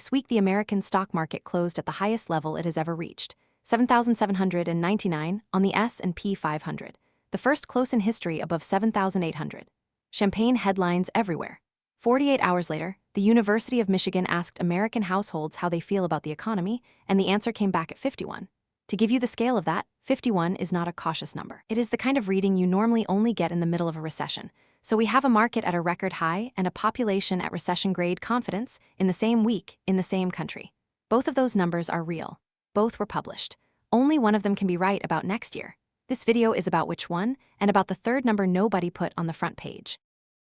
This week, the American stock market closed at the highest level it has ever reached, 7,799 on the S&P 500, the first close in history above 7,800. Champagne headlines everywhere. 48 hours later, the University of Michigan asked American households how they feel about the economy, and the answer came back at 51. To give you the scale of that, 51 is not a cautious number. It is the kind of reading you normally only get in the middle of a recession. So we have a market at a record high and a population at recession-grade confidence in the same week, in the same country. Both of those numbers are real. Both were published. Only one of them can be right about next year. This video is about which one, and about the third number nobody put on the front page.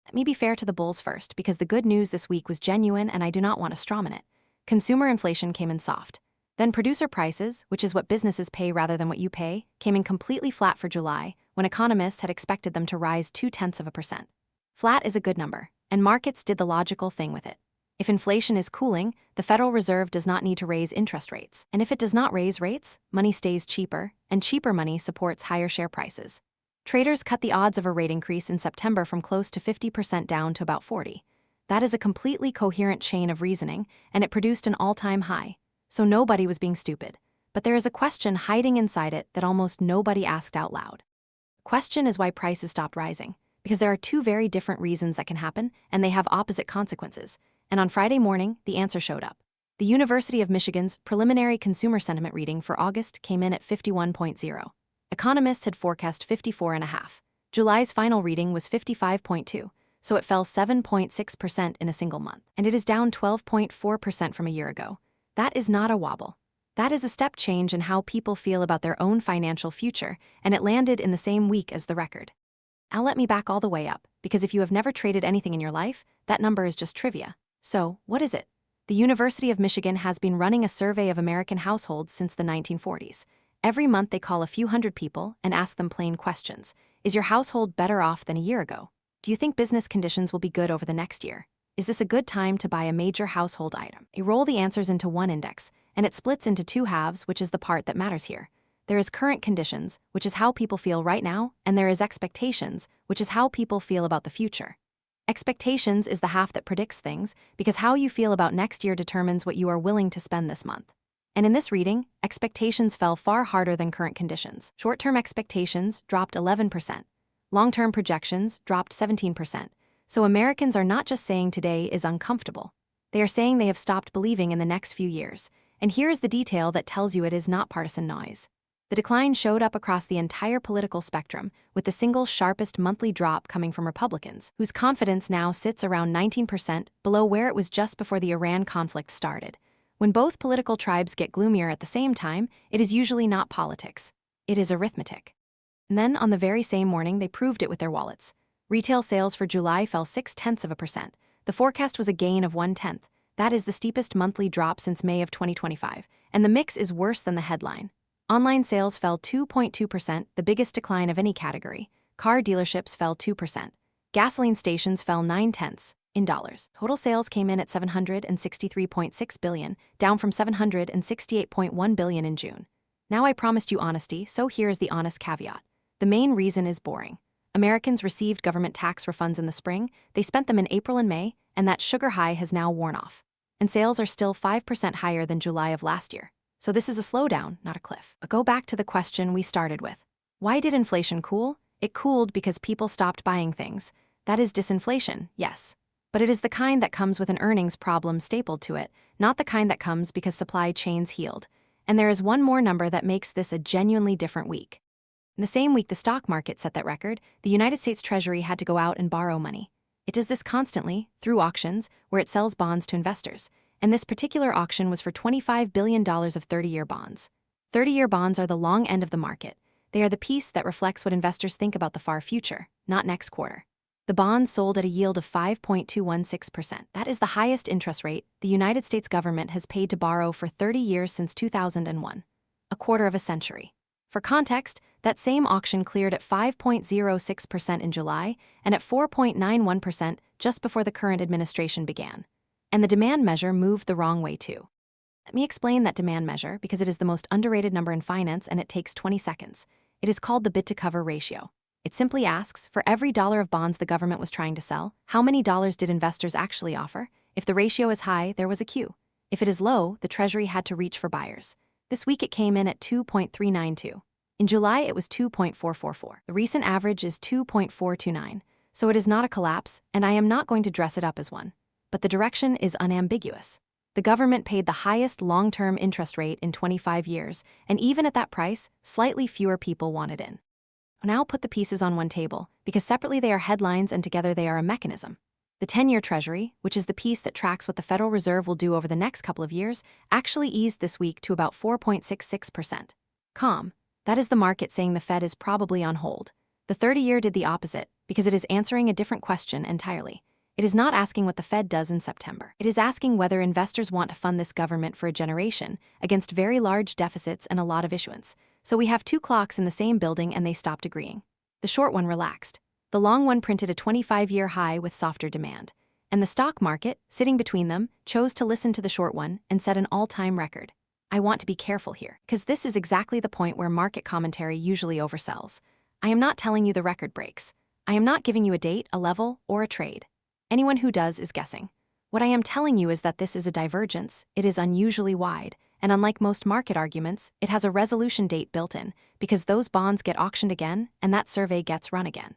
Let me be fair to the bulls first, because the good news this week was genuine and I do not want to strawman it. Consumer inflation came in soft. Then producer prices, which is what businesses pay rather than what you pay, came in completely flat for July, when economists had expected them to rise 0.2%. Flat is a good number, and markets did the logical thing with it. If inflation is cooling, the Federal Reserve does not need to raise interest rates. And if it does not raise rates, money stays cheaper, and cheaper money supports higher share prices. Traders cut the odds of a rate increase in September from close to 50% down to about 40%. That is a completely coherent chain of reasoning, and it produced an all-time high. So nobody was being stupid. But there is a question hiding inside it that almost nobody asked out loud. The question is why prices stopped rising. Because there are two very different reasons that can happen, and they have opposite consequences. And on Friday morning, the answer showed up. The University of Michigan's preliminary consumer sentiment reading for August came in at 51.0. Economists had forecast 54.5. July's final reading was 55.2, so it fell 7.6% in a single month, and it is down 12.4% from a year ago. That is not a wobble. That is a step change in how people feel about their own financial future, and it landed in the same week as the record. Now let me back all the way up, because if you have never traded anything in your life, that number is just trivia. So, what is it? The University of Michigan has been running a survey of American households since the 1940s. Every month they call a few hundred people and ask them plain questions. Is your household better off than a year ago? Do you think business conditions will be good over the next year? Is this a good time to buy a major household item? They roll the answers into one index, and it splits into two halves, which is the part that matters here. There is current conditions, which is how people feel right now, and there is expectations, which is how people feel about the future. Expectations is the half that predicts things, because how you feel about next year determines what you are willing to spend this month. And in this reading, expectations fell far harder than current conditions. Short-term expectations dropped 11%. Long-term projections dropped 17%. So Americans are not just saying today is uncomfortable. They are saying they have stopped believing in the next few years. And here is the detail that tells you it is not partisan noise. The decline showed up across the entire political spectrum, with the single sharpest monthly drop coming from Republicans, whose confidence now sits around 19%, below where it was just before the Iran conflict started. When both political tribes get gloomier at the same time, it is usually not politics. It is arithmetic. And then, on the very same morning, they proved it with their wallets. Retail sales for July fell 0.6%. The forecast was a gain of 0.1. That is the steepest monthly drop since May of 2025, and the mix is worse than the headline. Online sales fell 2.2%, the biggest decline of any category. Car dealerships fell 2%. Gasoline stations fell 0.9 in dollars. Total sales came in at $763.6 billion, down from $768.1 billion in June. Now I promised you honesty, so here is the honest caveat. The main reason is boring. Americans received government tax refunds in the spring, they spent them in April and May, and that sugar high has now worn off. And sales are still 5% higher than July of last year. So this is a slowdown, not a cliff. But go back to the question we started with. Why did inflation cool? It cooled because people stopped buying things. That is disinflation, yes. But it is the kind that comes with an earnings problem stapled to it, not the kind that comes because supply chains healed. And there is one more number that makes this a genuinely different week. In the same week the stock market set that record, the United States Treasury had to go out and borrow money. It does this constantly, through auctions, where it sells bonds to investors. And this particular auction was for $25 billion of 30-year bonds. 30-year bonds are the long end of the market. They are the piece that reflects what investors think about the far future, not next quarter. The bonds sold at a yield of 5.216%. That is the highest interest rate the United States government has paid to borrow for 30 years since 2001. A quarter of a century. For context, that same auction cleared at 5.06% in July and at 4.91% just before the current administration began. And the demand measure moved the wrong way too. Let me explain that demand measure because it is the most underrated number in finance and it takes 20 seconds. It is called the bid-to-cover ratio. It simply asks, for every dollar of bonds the government was trying to sell, how many dollars did investors actually offer? If the ratio is high, there was a queue. If it is low, the Treasury had to reach for buyers. This week it came in at 2.392. In July, it was 2.444. The recent average is 2.429, so it is not a collapse, and I am not going to dress it up as one. But the direction is unambiguous. The government paid the highest long-term interest rate in 25 years, and even at that price, slightly fewer people wanted in. Now put the pieces on one table, because separately they are headlines and together they are a mechanism. The 10-year Treasury, which is the piece that tracks what the Federal Reserve will do over the next couple of years, actually eased this week to about 4.66%. Calm. That is the market saying the Fed is probably on hold. The 30-year did the opposite, because it is answering a different question entirely. It is not asking what the Fed does in September. It is asking whether investors want to fund this government for a generation against very large deficits and a lot of issuance. So we have two clocks in the same building and they stopped agreeing. The short one relaxed. The long one printed a 25-year high with softer demand. And the stock market, sitting between them, chose to listen to the short one and set an all-time record. I want to be careful here, because this is exactly the point where market commentary usually oversells. I am not telling you the record breaks. I am not giving you a date, a level, or a trade. Anyone who does is guessing. What I am telling you is that this is a divergence, it is unusually wide, and unlike most market arguments, it has a resolution date built in, because those bonds get auctioned again, and that survey gets run again.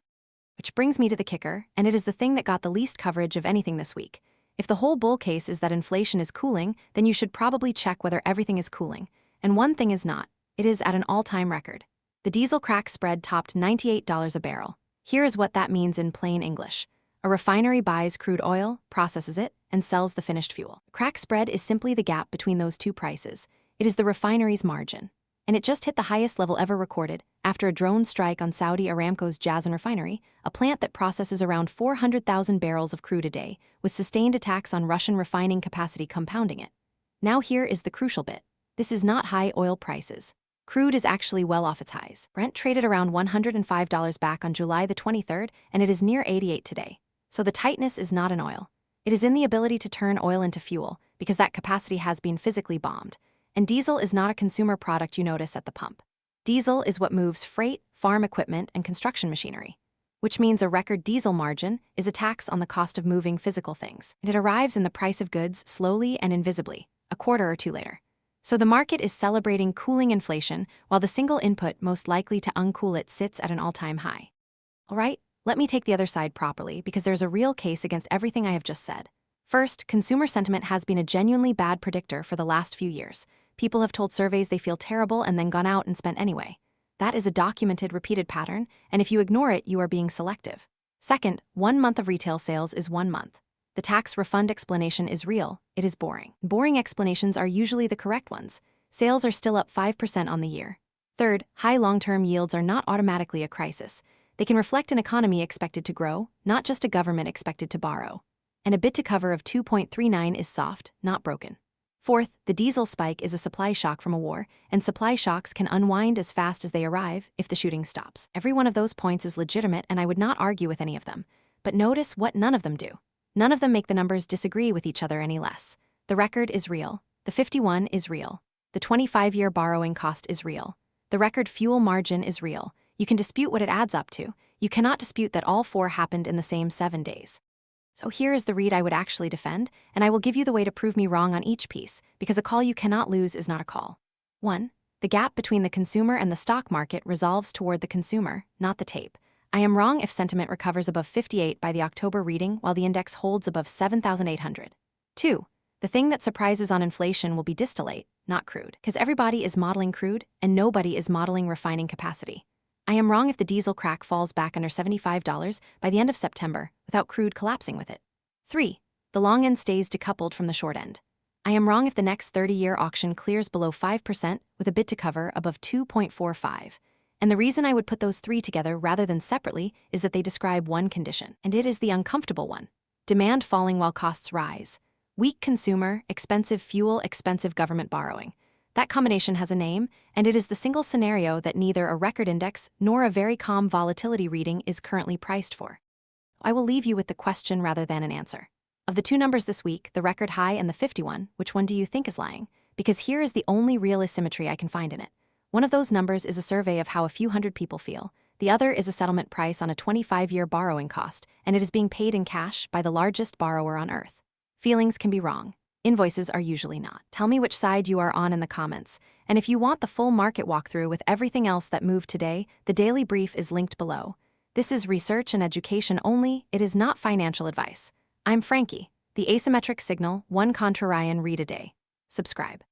Which brings me to the kicker, and it is the thing that got the least coverage of anything this week. If the whole bull case is that inflation is cooling, then you should probably check whether everything is cooling. And one thing is not. It is at an all-time record. The diesel crack spread topped $98 a barrel. Here is what that means in plain English. A refinery buys crude oil, processes it, and sells the finished fuel. Crack spread is simply the gap between those two prices. It is the refinery's margin. And it just hit the highest level ever recorded after a drone strike on Saudi Aramco's Jazan refinery, a plant that processes around 400,000 barrels of crude a day, with sustained attacks on Russian refining capacity compounding it. Now here is the crucial bit. This is not high oil prices. Crude is actually well off its highs. Brent traded around $105 back on July the 23rd, and it is near 88 today. So the tightness is not in oil. It is in the ability to turn oil into fuel, because that capacity has been physically bombed. And diesel is not a consumer product you notice at the pump. Diesel is what moves freight, farm equipment, and construction machinery. Which means a record diesel margin is a tax on the cost of moving physical things. And it arrives in the price of goods slowly and invisibly, a quarter or two later. So the market is celebrating cooling inflation, while the single input most likely to uncool it sits at an all-time high. All right? Let me take the other side properly, because there's a real case against everything I have just said. First, consumer sentiment has been a genuinely bad predictor for the last few years. People have told surveys they feel terrible and then gone out and spent anyway. That is a documented, repeated pattern, and if you ignore it, you are being selective. Second, 1 month of retail sales is 1 month. The tax refund explanation is real, it is boring. Boring explanations are usually the correct ones. Sales are still up 5% on the year. Third, high long-term yields are not automatically a crisis. They can reflect an economy expected to grow, not just a government expected to borrow. And a bid to cover of 2.39 is soft, not broken. Fourth, the diesel spike is a supply shock from a war, and supply shocks can unwind as fast as they arrive if the shooting stops. Every one of those points is legitimate, and I would not argue with any of them. But notice what none of them do. None of them make the numbers disagree with each other any less. The record is real. The 51 is real. The 25-year borrowing cost is real. The record fuel margin is real. You can dispute what it adds up to. You cannot dispute that all four happened in the same 7 days. So here is the read I would actually defend, and I will give you the way to prove me wrong on each piece, because a call you cannot lose is not a call. 1. The gap between the consumer and the stock market resolves toward the consumer, not the tape. I am wrong if sentiment recovers above 58 by the October reading while the index holds above 7,800. 2. The thing that surprises on inflation will be distillate, not crude, because everybody is modeling crude and nobody is modeling refining capacity. I am wrong if the diesel crack falls back under $75 by the end of September without crude collapsing with it. 3. The long end stays decoupled from the short end. I am wrong if the next 30-year auction clears below 5% with a bid to cover above 2.45. And the reason I would put those three together rather than separately is that they describe one condition, and it is the uncomfortable one. Demand falling while costs rise. Weak consumer, expensive fuel, expensive government borrowing. That combination has a name, and it is the single scenario that neither a record index nor a very calm volatility reading is currently priced for. I will leave you with the question rather than an answer. Of the two numbers this week, the record high and the 51, which one do you think is lying? Because here is the only real asymmetry I can find in it. One of those numbers is a survey of how a few hundred people feel. The other is a settlement price on a 25-year borrowing cost, and it is being paid in cash by the largest borrower on earth. Feelings can be wrong. Invoices are usually not. Tell me which side you are on in the comments. And if you want the full market walkthrough with everything else that moved today, the daily brief is linked below. This is research and education only, it is not financial advice. I'm Frankie, the asymmetric signal, one contrarian read a day. Subscribe.